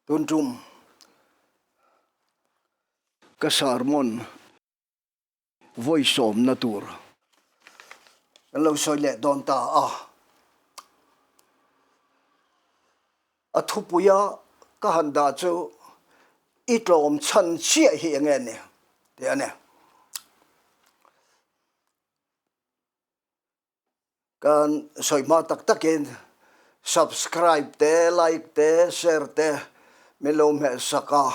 Tuntum ka sarmon voice of natur lo soi le don ta a thupuya ka handa chu itlom chan chia hi nge ne te ane kan soi ma tak takin subscribe te like te share te melom he saka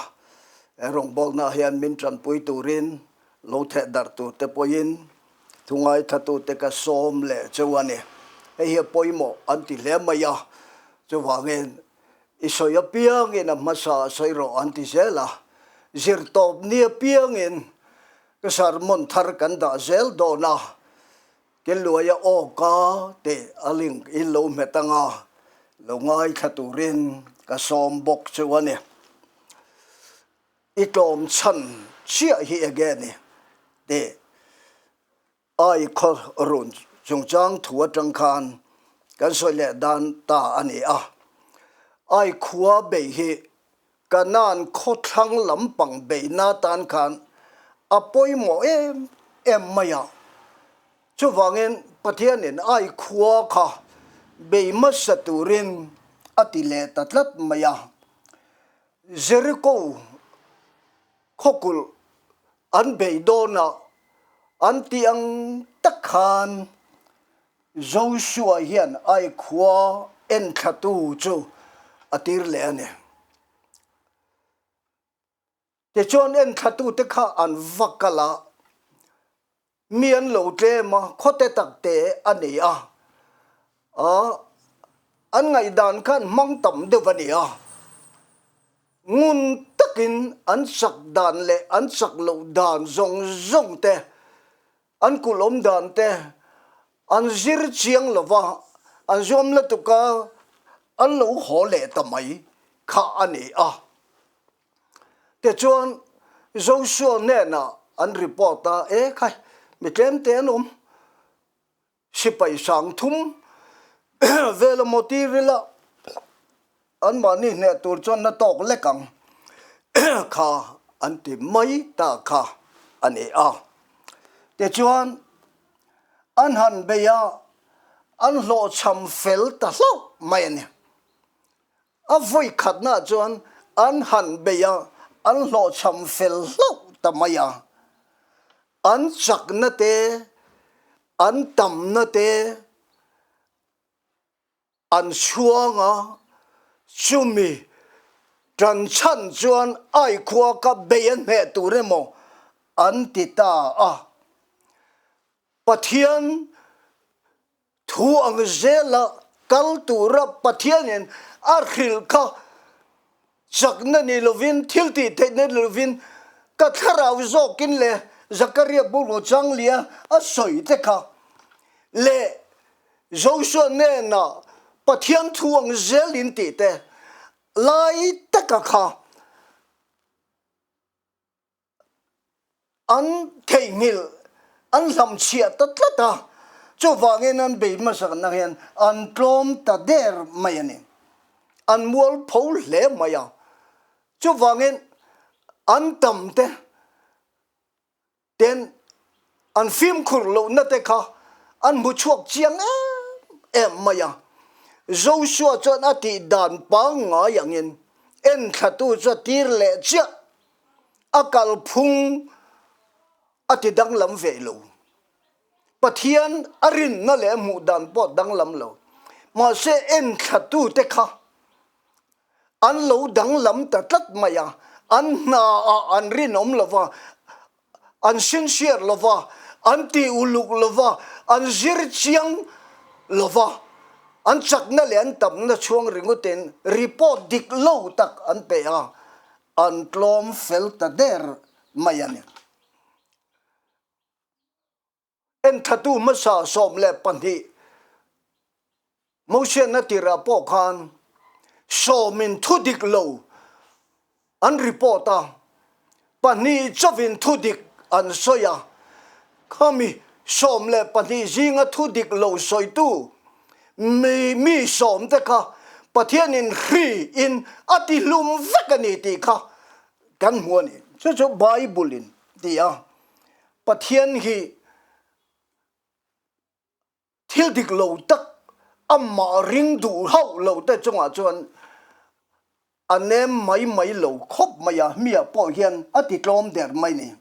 rong bol na hian min tran pui turin lo the dar tu te poin thungai thatu te ka som le chuani hei he poimo anti le maya chuwangen isoya piang in a masa soiro anti zela zir top ni piang in ka sarmon thar kan da zel do na ke luaya o ka te aling in lo metanga lo ngai thaturin ka som bok chuani itlom chan chia hi again de ai khol run chung chang thua tang khan kan soi le dan ta ani ai khua be hi kanan kho thang lampang be na tan khan apoi mo em maya chu wangen pathian in ai khua kha be ma saturin atile tatlat maya Jericho khokul an beidona an tiang takhan Joshua hian ai khua en thatu chu atir le ane te chon en thatu te kha an vakala mian lo tle ma khote takte ani an ngai dan khan mang tam de vani ngun takin an sak dan le an sak lo dan zong te an kulom dan te an zir chiang lova an zom la tuka an lo ho le tamai kha ani te chuan Joshua ne na an report khai mi tlem te nom sipai sang thum vela motirila an mani ne tur chon na tok lekang kha an ti mai ta kha ani te chuan an han beya an lo cham fel ta lo mai ani a voi khat na chuan an han beya an lo cham fel lo ta maya an chak na te an tam na te an chuanga chumi tran chan chuan ai khua ka beyan me ture mo an ti ta pathian thu ang zela kal tura pathian en arkhil kha chakna ni lovin thilti te ne lovin ka tharau zokin le Zakaria bulo changlia a soi te kha le Joshua ne na pathian thu ang zelin ti te lai taka kha an theimil an lam chia tatlata chu wangen an be ma sak na hian an tlom ta der mayani an mual phol le maya chu wangen an tam te ten an phim khur lo na te kha an mu chuak chiang em maya Joshua chon ati dan pa nga yangin en thatu cha tir le cha akal phung ati dang lam ve lo pathian arin na le mu dan po dang lam lo ma se en thatu te kha an lo dang lam ta tat maya an na an rin om lova an sincere lova an ti uluk lova an zir chiang lova an chak na le an tam na chuang ringuten report dik lo tak an pe an tlom fel ta der mayani en thatu masa som le panthi motion na tira po khan somin thudik lo an report pani chavin thudik an soya khami som le panthi zinga thudik lo soi tu mi som te kha ประเทศนินฮีอินอติลุมฟักนี่ตีค่ะกันหัวนี่จะไบเบิลินตีอ่ะประเทศฮีทิลดิกโลตักอามาริงดูเฮาโลแต่จงอาจวนอันเนมไม่โลคบมายามีอ่ะป่อเฮียนอติกลมเดร์ไม่นี่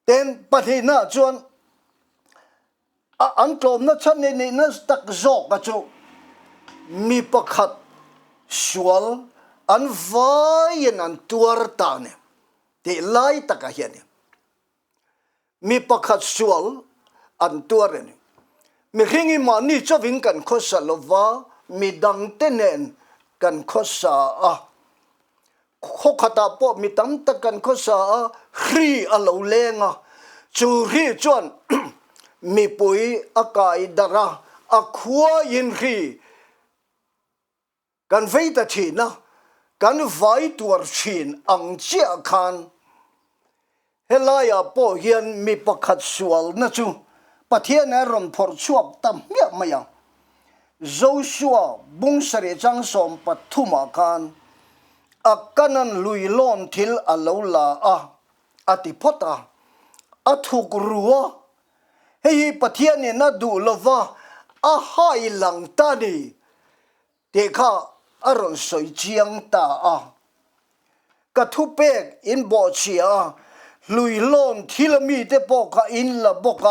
เต็นประเทศน่ะจวนอันกลมน่ะฉันนี่น่ะตักจอกกะจูมีประคัดชวลอันไว้นันตัวรตาเนี่ยที่ไล่ตะกะเฮียเนี่ยมีประคัดชวลอันตัวเรเนี่ยมีเรื่องมันนี่จะวิ่งกันข้อสลวะมีดังเตเนนกันข้อสาข้อขัดปอมีตั้มตะกันข้อสาครีอโลเลงจูรีจวนมีปุยอากาศดาราอคัวยินรีกันไฟตะชีนะกันไฟตัวชีนอังเจียคันเฮลายาปอเฮียนมีประคัดสวลนะจูประเทศนั้นรอนพอร์ชวบตั้มเมียไม่ยังโจชัวบุงเสรีจังสมปฐุมากันอาการนั้นลุยล้อนทิลอลาวลาอติพตาทุกรัวเฮ้ยประเทศนี้น่าดูลว่าให้หลังตาดีเด็กอารมณ์สวยเจียงตากระทุเปกอินบอเชียลุยล้อนทิลมีเตปอกอินละบก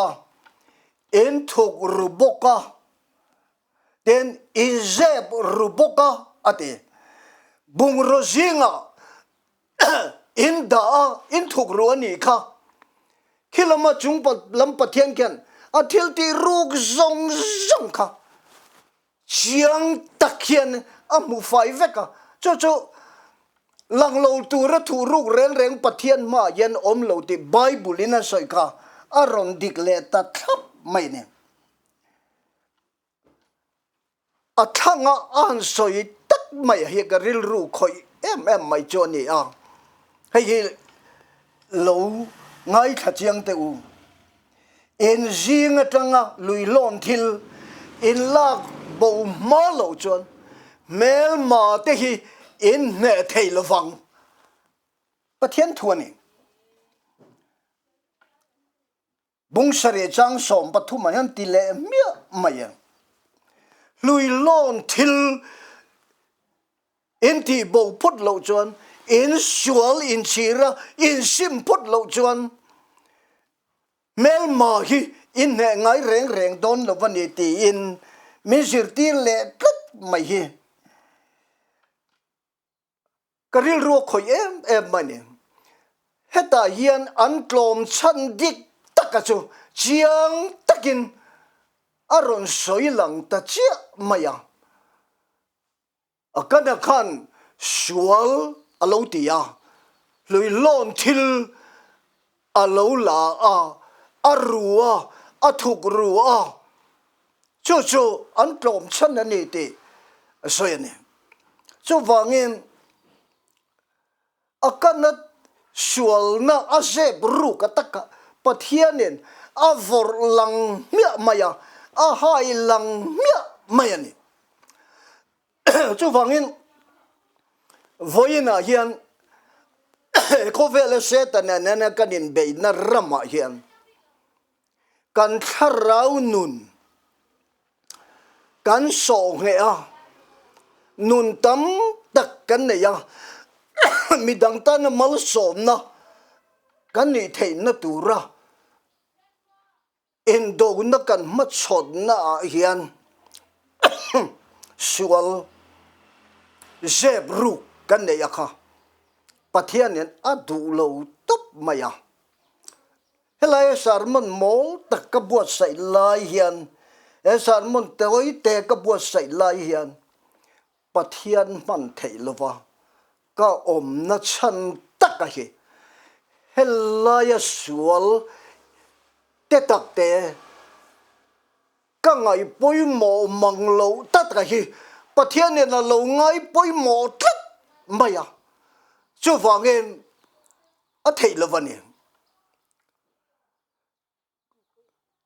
อินทุกรูบกเดนอิเซบรูบกอติบุงโรซิงอินดาอินทุกรัวนี่ค่ะคิดละมาจุงปลำปะเทียนกันทิลที่รูกซงค่ะเชียงตะเคียนมูไฟเวกจู่หลังเราตัวระถูรูกเร่งปะเทียนมาเย็นอมเราที่ไบเบิลน่ะสอยค่ะอารมณ์ดิกเลตัดทับไม่เนี่ยทั้งอันสอยตักไม่เฮกริลรูคอยไม่จอนี่ให้เราง่ายขัดยังเตอูอินจิงจังลุยล้อนทิลอินลากบ่มาโลจวนเมลมาเตฮีอินเนเทลฟังประเทศทวนนี่บุงเสรีจังสมปฐุมยันติเลเมียไม่ยังลุยล้อนทิลอินที่บ่พุทธโลจวนอินชัวลอินชีระอินซิมพุทธโลจวนเมลมาฮีอินเนง่ายเร่งโดนลวันนี้ตีอินมิสิรตีเล็กไม่ฮีกริลรัวคอยมันเนี่ยเฮตาเฮียนอันกลมชันดิกตะกะจูเจียงตะกินอารมณ์สวยหลังตะเจียไม่ยังกันขันชัวลอโลตียาลุยล้อนทิลอโลลารัวทุกรัวจู่อันกลมชันนั่นนี่ตีสวยเนี่ยจู่ฟังเงินกันนั้นชัวลน่ะเจ็บรูกตะกะปะเทียนินฟอร์ลังเมียไม่ยังให้ลังเมียไม่ยังนี่จู่ฟังเงินวันน่ะเฮียนเขาเวลเสตันเนี่ยนั่นกันอินเบย์น่ะรำมาเฮียนกันทารานุนกันส่งเนี่ยนุนตั้มตักกันเนี่ยมีดังตานมัลสมนะกันนี่เทนตัวระอินโดนักกันมัดสดนะเฮียนชัวลเจ็บรูกันเนี่ยค่ะประเทศเนี่ยดูโลตุบมายังเฮลัยสารมันมอลตะกบวชใส่ลายเฮียนสารมันเตยเตะกบวชใส่ลายเฮียนประเทศมันเทลวะก็อมนัชันตักเหเฮลัยสวลเตตักเตก็ไงปุยหมอมังโลตักเหประเทศเนี่ยน่ะโลไงปุยหมอตักไม่ยังจู่ฟังเงินเทลวะเนี่ย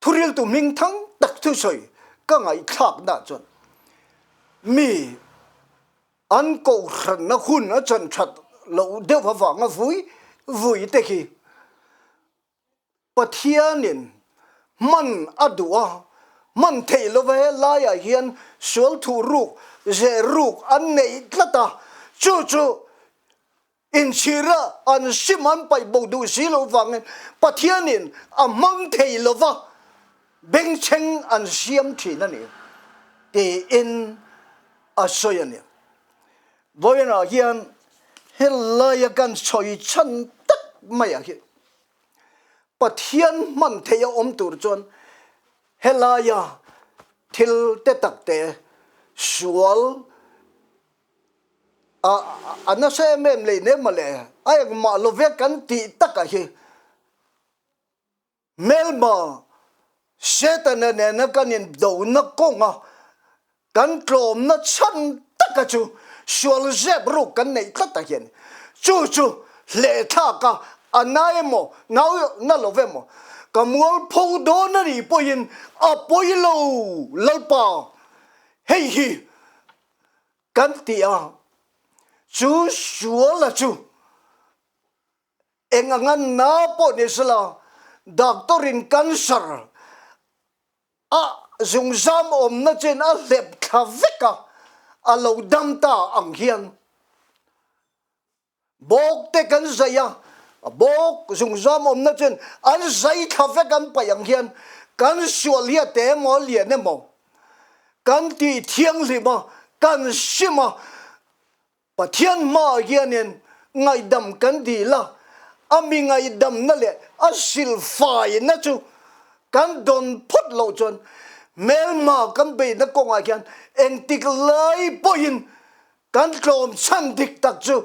ทุเรียนตัวมิงทั้งตักทุสอยก็ไงคลากน่าจนมี an ko khan na khun na chan that lo de wa wa nga vui te khi pathianin man adua man thei lo ve la ya hian sual thu ruk je ruk an nei tlata chu in chira an siman pai bo du si lo wangin pathianin amang thei lo wa beng cheng an siam thi na ni te in asoyani boyana hian helaya kan choi chan tak maya hi pathian man thei om tur chon helaya thil te tak te sual ana se mem le ne male ay ma lo ve kan ti taka hi melma setan ne na kanin do na konga kan klom na chan taka chu sual zeb ru kan nei tlata hian chu le tha ka anai mo na lo ve mo kamual pho do na ri poin a poilo lalpa hei hi kan ti a chú chúa là chú em ngan na po ni sala doctorin cancer dùng zam na chen a lep khaveka a lo dam ta ang hian bok te kan zaya bok dùng zam na chen an zai khavekan pa yang hian kan sualia te mo lia ne mo kan ti thiang lima kan sima pathian ma hianin ngai dam kan di la ami ngai dam na le asil fai na chu kan don phot lo chon mel ma kan be na ko ngai hian eng tik lai poin kan klom chan dik tak chu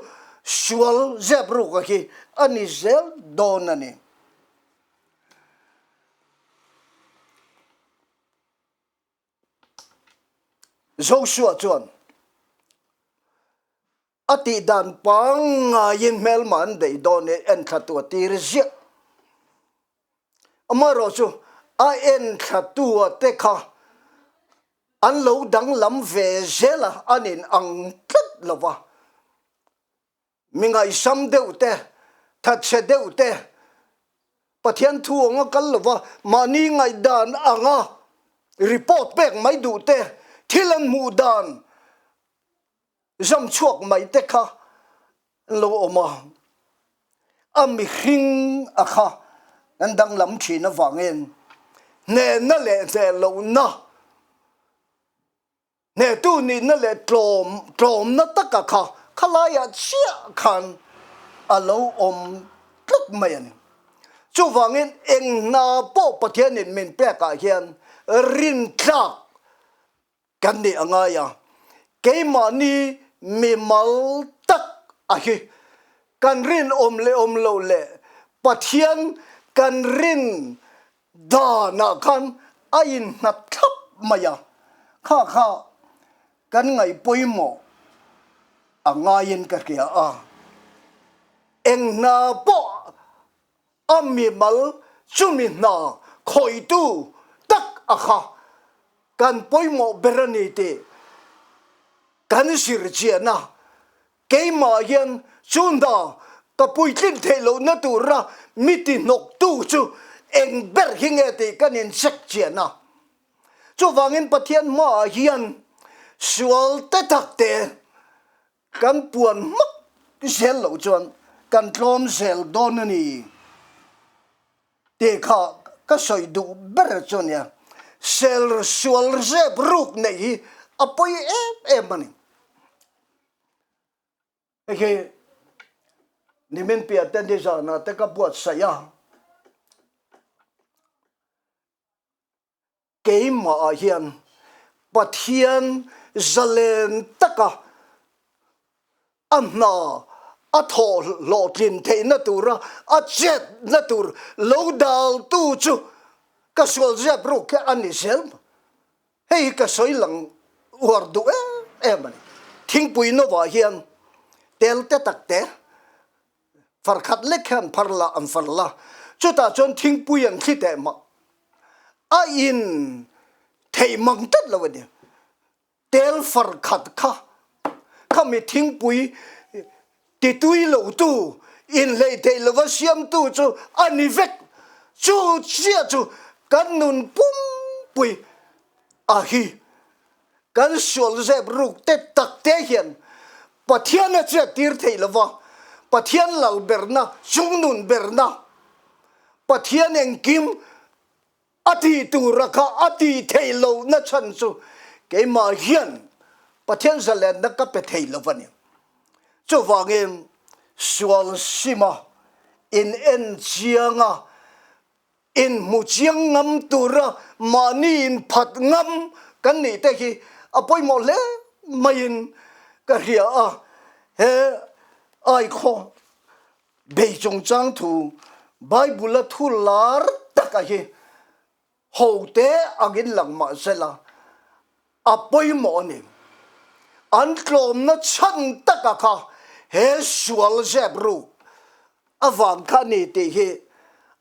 sual zebru ka hi ani zel don ani Joshua chon ati dan pang yin melman de don en khatua tirje amaro chu a en khatua te kha an lo dang lam ve zela anin ang tlat lova mingai sam deu te that che deu te pathian thu nga kal lova mani ngai dan anga report pek mai du te thilan mu dan zam chuak mai te kha lo oma ami hring akha andang lam thina wangen ne na le ze lo na ne tu ni na le tlom na taka kha khalaya chia khan alo om tluk mai ani chu wangen eng na po pathian in min pe ka hian rin tlak kan ni anga ya ke mani mi mal tak ahi kan rin om lo le pathian kan rin da na kan ain na thap maya kha kan ngai poimo angayin ka kya a eng na po ami mal chumi na khoi tu tak akha kan poimo berani te kan sir chiana keima yan chunda kapuitlin thelo na tura miti nok tu chu eng ber hinge te kanin sek chiana chu wangin pathian ma hian sual te tak te kan puan mak sel lo chuan kan tlom sel don ani te kha ka soi du ber chon ya sel sual ze bruk nei apoi mani ke nimen pia tende za na te ka buat saya keima hian pathian zalen taka anna athol lo tin the na tura a jet na tur lo dal tu chu ka sol ze bro ka ani sel hei ka soilang war du mani thing pui no wa hian tel te tak te farkhat lekhan pharla am farla chuta chon thing puyan khi te ma a in thei mang tat lawani tel farkhat kha mi thing pui ti tui lo tu in le te lo va siam tu chu ani vek chu chia chu kan nun pum pui a hi kan sual zeb ruk te tak te hian pathian a che tir thei lova pathian lal berna chung nun berna pathian eng kim ati tu raka ati thei lo na chan chu ke ma hian pathian zalen na ka pe thei lo vani chu wangem sual sima in en chianga in mu chiang ngam tura mani in phat ngam kan ni te hi apoi mo le main ka ria a he ai kho be jong chang thu bible thu lar taka hi ho te agin lang ma sela apoi mo ni an klom na chan taka kha he sual zebru awan kha ni te hi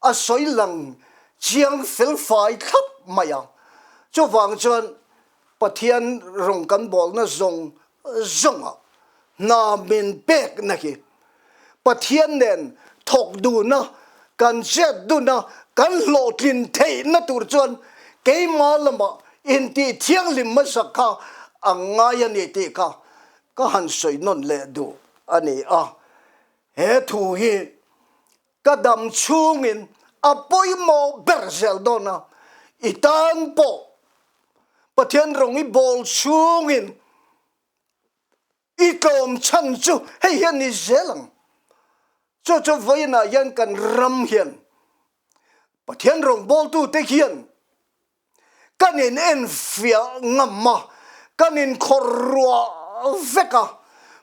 a soi lang chiang fel fai khap maya chu wang chuan pathian rong kan bol na zong zonga na min pek na ki pathian nen thok du na kan jet du na kan lo tin thei na tur chuan ke ma lama in ti thiang lim ma sakha anga ya ni ti ka ka han soi non le du ani a he thu hi ka dam chungin apoi mo berzel dona itan po pathian rong i bol chungin i kom chan chu hei hian ni zelang cho voi na yan kan ram hian pathian rong bol tu te hian kanin en fia ngamma kanin khorwa veka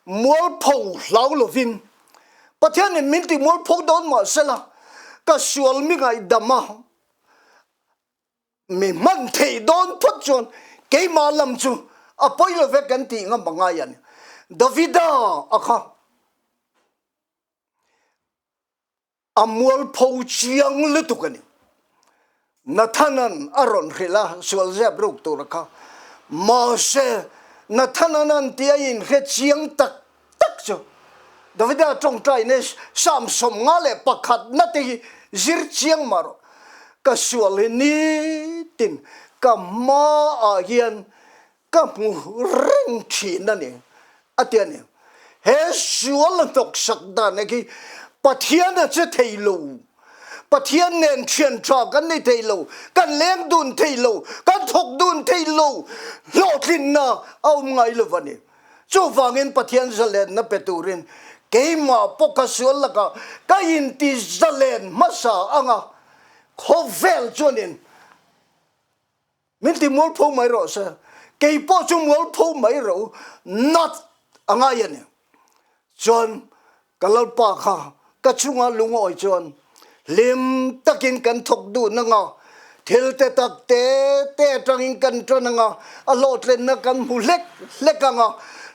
mol pho lau lovin pathian in minti mol pho don ma sela ka sual mi ngai dama mi man thei don phot chon ke ma lam chu apoi lo vekan ti ngam banga yan davida akha amol pho chiang le tukani nathanan aron khila sual zeb ruk tu rakha ma se nathananan ti in khe chiang tak tak chu davida trong trai ne sam som nga le pakhat na te zir chiang maro ka sual ni tin ka ma a hian ka mu ring thi na ni atiani he sual tok sak da ne ki pathian a che theilo pathian nen thian tra kan ni theilo kan leng dun theilo kan thok dun theilo lo thin na au ngai lo vani chu wangin pathian zalen na peturin keima pokasual laka ka in ti zalen masa anga khovel chonin minti mol pho mai ro sa ke po chu mol pho mai ro not anga yan chon kalal pa kha ka chunga lungoi chon lim takin kan thok du na nga thil te tak te tangin kan tron nga a lo tren na kan hu lek nga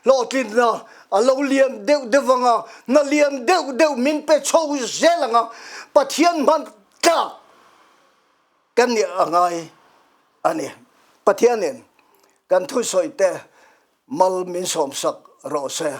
lo tin na a lo lian deu devanga na lian deu min pe chou zelanga pathian man ka kan ni angai ani pathianen kan thu soi te mal min som sak ro se